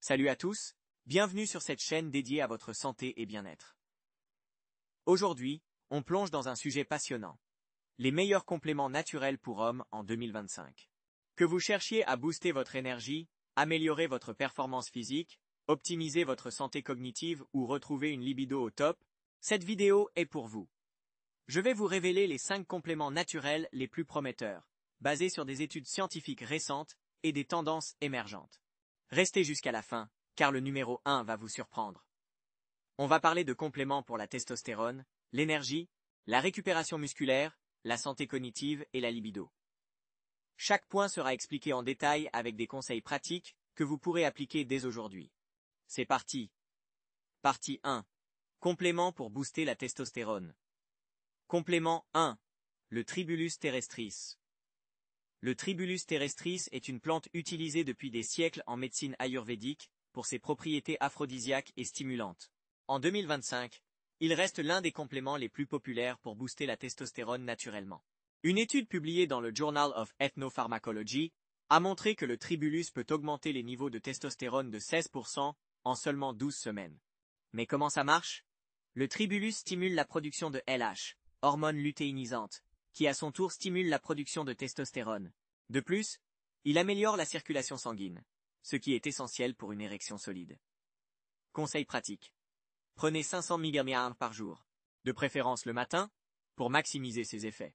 Salut à tous, bienvenue sur cette chaîne dédiée à votre santé et bien-être. Aujourd'hui, on plonge dans un sujet passionnant. Les meilleurs compléments naturels pour hommes en 2025. Que vous cherchiez à booster votre énergie, améliorer votre performance physique, optimiser votre santé cognitive ou retrouver une libido au top, cette vidéo est pour vous. Je vais vous révéler les 5 compléments naturels les plus prometteurs, basés sur des études scientifiques récentes et des tendances émergentes. Restez jusqu'à la fin, car le numéro 1 va vous surprendre. On va parler de compléments pour la testostérone, l'énergie, la récupération musculaire, la santé cognitive et la libido. Chaque point sera expliqué en détail avec des conseils pratiques que vous pourrez appliquer dès aujourd'hui. C'est parti. Partie 1. Compléments pour booster la testostérone. Complément 1. Le Tribulus terrestris. Le Tribulus terrestris est une plante utilisée depuis des siècles en médecine ayurvédique pour ses propriétés aphrodisiaques et stimulantes. En 2025, il reste l'un des compléments les plus populaires pour booster la testostérone naturellement. Une étude publiée dans le Journal of Ethnopharmacology a montré que le Tribulus peut augmenter les niveaux de testostérone de 16% en seulement 12 semaines. Mais comment ça marche? Le Tribulus stimule la production de LH, hormone lutéinisante, qui à son tour stimule la production de testostérone. De plus, il améliore la circulation sanguine, ce qui est essentiel pour une érection solide. Conseil pratique. Prenez 500 mg par jour, de préférence le matin, pour maximiser ses effets.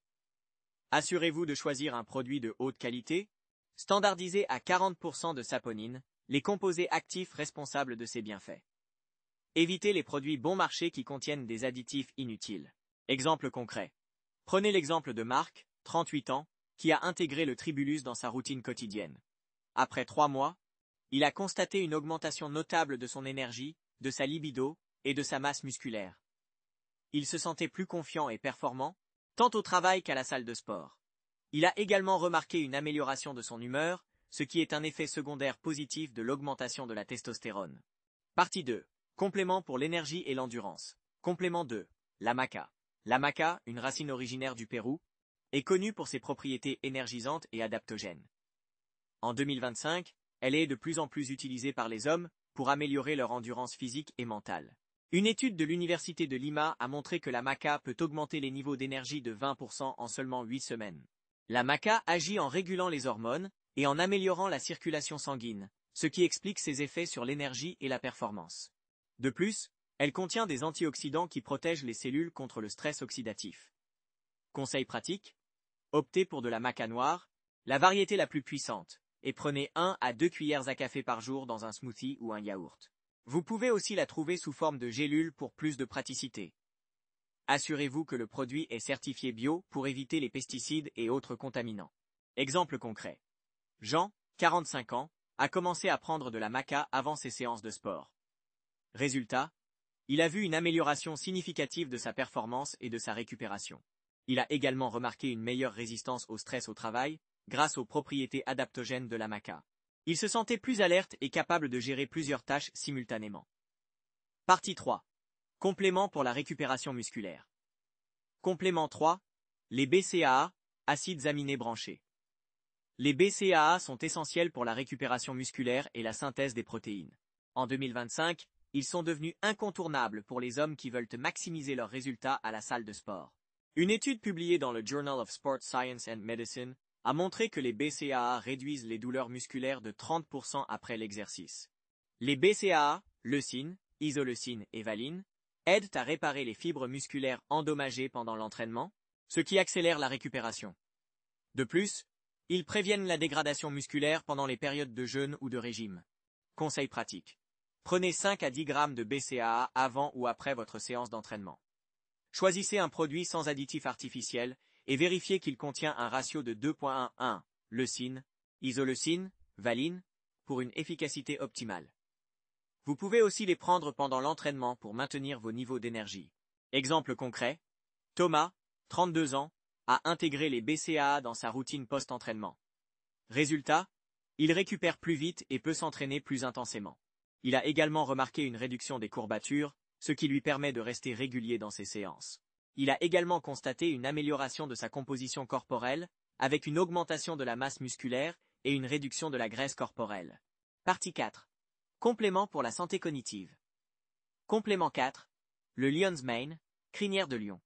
Assurez-vous de choisir un produit de haute qualité, standardisé à 40% de saponine, les composés actifs responsables de ses bienfaits. Évitez les produits bon marché qui contiennent des additifs inutiles. Exemple concret. Prenez l'exemple de Marc, 38 ans, qui a intégré le Tribulus dans sa routine quotidienne. Après 3 mois, il a constaté une augmentation notable de son énergie, de sa libido et de sa masse musculaire. Il se sentait plus confiant et performant, tant au travail qu'à la salle de sport. Il a également remarqué une amélioration de son humeur, ce qui est un effet secondaire positif de l'augmentation de la testostérone. Partie 2. Complément pour l'énergie et l'endurance. Complément 2. La maca. La maca, une racine originaire du Pérou, est connue pour ses propriétés énergisantes et adaptogènes. En 2025, elle est de plus en plus utilisée par les hommes pour améliorer leur endurance physique et mentale. Une étude de l'Université de Lima a montré que la maca peut augmenter les niveaux d'énergie de 20% en seulement 8 semaines. La maca agit en régulant les hormones et en améliorant la circulation sanguine, ce qui explique ses effets sur l'énergie et la performance. De plus, elle contient des antioxydants qui protègent les cellules contre le stress oxydatif. Conseil pratique. Optez pour de la maca noire, la variété la plus puissante, et prenez 1 à 2 cuillères à café par jour dans un smoothie ou un yaourt. Vous pouvez aussi la trouver sous forme de gélule pour plus de praticité. Assurez-vous que le produit est certifié bio pour éviter les pesticides et autres contaminants. Exemple concret. Jean, 45 ans, a commencé à prendre de la maca avant ses séances de sport. Résultat, il a vu une amélioration significative de sa performance et de sa récupération. Il a également remarqué une meilleure résistance au stress au travail, grâce aux propriétés adaptogènes de la maca. Il se sentait plus alerte et capable de gérer plusieurs tâches simultanément. Partie 3. Complément pour la récupération musculaire. Complément 3. Les BCAA, acides aminés branchés. Les BCAA sont essentiels pour la récupération musculaire et la synthèse des protéines. En 2025, ils sont devenus incontournables pour les hommes qui veulent maximiser leurs résultats à la salle de sport. Une étude publiée dans le Journal of Sport Science and Medicine a montré que les BCAA réduisent les douleurs musculaires de 30% après l'exercice. Les BCAA, leucine, isoleucine et valine, aident à réparer les fibres musculaires endommagées pendant l'entraînement, ce qui accélère la récupération. De plus, ils préviennent la dégradation musculaire pendant les périodes de jeûne ou de régime. Conseil pratique. Prenez 5 à 10 grammes de BCAA avant ou après votre séance d'entraînement. Choisissez un produit sans additif artificiel et vérifiez qu'il contient un ratio de 2,11, leucine, isoleucine, valine, pour une efficacité optimale. Vous pouvez aussi les prendre pendant l'entraînement pour maintenir vos niveaux d'énergie. Exemple concret. Thomas, 32 ans, a intégré les BCAA dans sa routine post-entraînement. Résultat, il récupère plus vite et peut s'entraîner plus intensément. Il a également remarqué une réduction des courbatures, ce qui lui permet de rester régulier dans ses séances. Il a également constaté une amélioration de sa composition corporelle, avec une augmentation de la masse musculaire et une réduction de la graisse corporelle. Partie 4. Complément pour la santé cognitive. Complément 4. Le Lion's Mane, crinière de lion.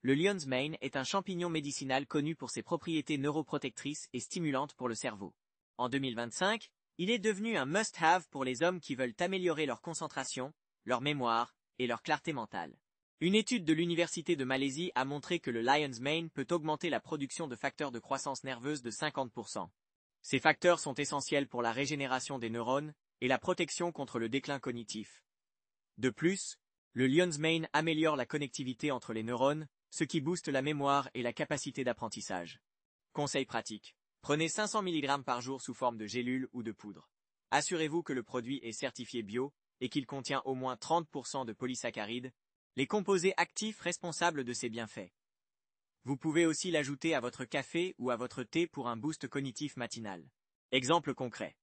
Le Lion's Mane est un champignon médicinal connu pour ses propriétés neuroprotectrices et stimulantes pour le cerveau. En 2025, il est devenu un must-have pour les hommes qui veulent améliorer leur concentration, leur mémoire et leur clarté mentale. Une étude de l'Université de Malaisie a montré que le Lion's Mane peut augmenter la production de facteurs de croissance nerveuse de 50%. Ces facteurs sont essentiels pour la régénération des neurones et la protection contre le déclin cognitif. De plus, le Lion's Mane améliore la connectivité entre les neurones, ce qui booste la mémoire et la capacité d'apprentissage. Conseil pratique. Prenez 500 mg par jour sous forme de gélule ou de poudre. Assurez-vous que le produit est certifié bio et qu'il contient au moins 30% de polysaccharides, les composés actifs responsables de ces bienfaits. Vous pouvez aussi l'ajouter à votre café ou à votre thé pour un boost cognitif matinal. Exemple concret.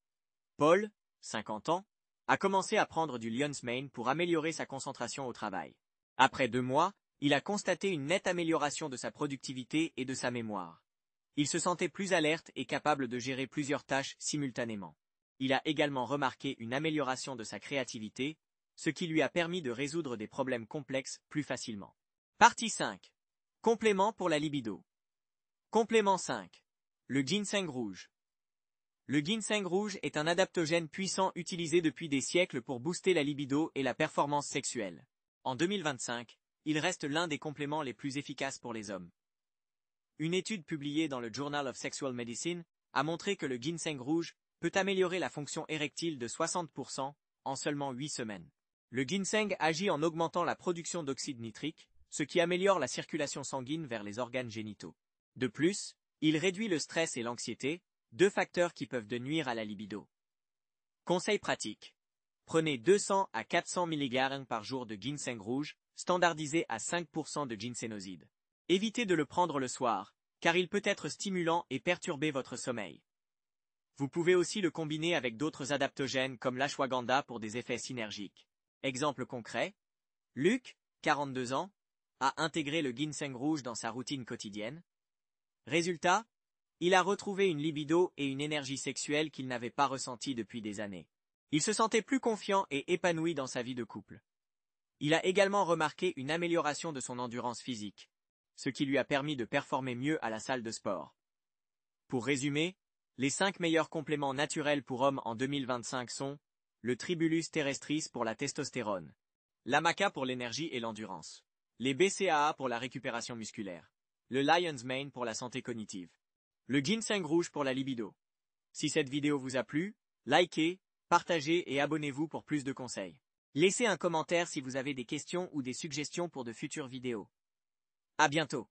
Paul, 50 ans, a commencé à prendre du Lion's Mane pour améliorer sa concentration au travail. Après 2 mois, il a constaté une nette amélioration de sa productivité et de sa mémoire. Il se sentait plus alerte et capable de gérer plusieurs tâches simultanément. Il a également remarqué une amélioration de sa créativité, ce qui lui a permis de résoudre des problèmes complexes plus facilement. Partie 5. Complément pour la libido. Complément 5. Le ginseng rouge. Le ginseng rouge est un adaptogène puissant utilisé depuis des siècles pour booster la libido et la performance sexuelle. En 2025, il reste l'un des compléments les plus efficaces pour les hommes. Une étude publiée dans le Journal of Sexual Medicine a montré que le ginseng rouge peut améliorer la fonction érectile de 60% en seulement 8 semaines. Le ginseng agit en augmentant la production d'oxyde nitrique, ce qui améliore la circulation sanguine vers les organes génitaux. De plus, il réduit le stress et l'anxiété, 2 facteurs qui peuvent nuire à la libido. Conseil pratique. Prenez 200 à 400 mg par jour de ginseng rouge, standardisé à 5% de ginsénoside. Évitez de le prendre le soir, car il peut être stimulant et perturber votre sommeil. Vous pouvez aussi le combiner avec d'autres adaptogènes comme l'ashwagandha pour des effets synergiques. Exemple concret. Luc, 42 ans, a intégré le ginseng rouge dans sa routine quotidienne. Résultat, il a retrouvé une libido et une énergie sexuelle qu'il n'avait pas ressentie depuis des années. Il se sentait plus confiant et épanoui dans sa vie de couple. Il a également remarqué une amélioration de son endurance physique, ce qui lui a permis de performer mieux à la salle de sport. Pour résumer, les 5 meilleurs compléments naturels pour hommes en 2025 sont le Tribulus terrestris pour la testostérone, l'amaca pour l'énergie et l'endurance, les BCAA pour la récupération musculaire, le Lion's Mane pour la santé cognitive, le ginseng rouge pour la libido. Si cette vidéo vous a plu, likez, partagez et abonnez-vous pour plus de conseils. Laissez un commentaire si vous avez des questions ou des suggestions pour de futures vidéos. À bientôt.